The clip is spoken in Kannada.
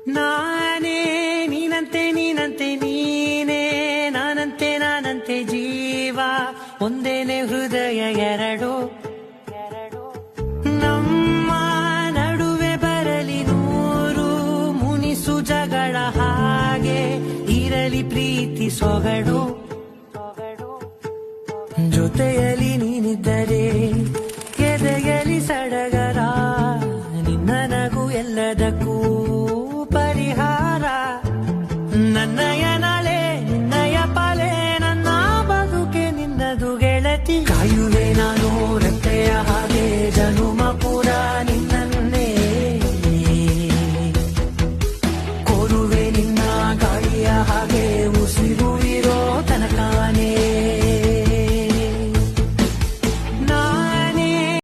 ನಾನೇ ನೀನಂತೆ ನೀನಂತೆ ನೀನೇ ನಾನಂತೆ ನಾನಂತೆ ಜೀವ ಒಂದೇನೆ ಹೃದಯ ಎರಡು ನಮ್ಮ ನಡುವೆ ಬರಲಿ ನೂರು ಮುನಿಸು ಜಗಳ ಹಾಗೆ ಇರಲಿ ಪ್ರೀತಿ ಸೊಗಡು ಜೊತೆಯಲ್ಲಿ ನೀನಿದ್ದರೆ ಎದೆಯಲಿ ಸಡಗರ ನಿನ್ನ ನಗು ಎಲ್ಲದಕ್ಕೂ ಪರಿಹಾರ ನನ್ನಯ ನಾಳೆ ನಿನ್ನಯ ಪಾಲೆ ನನ್ನ ಬದುಕೆ ನಿನ್ನದು ಗೆಳತಿ ಕಾಯುವೆ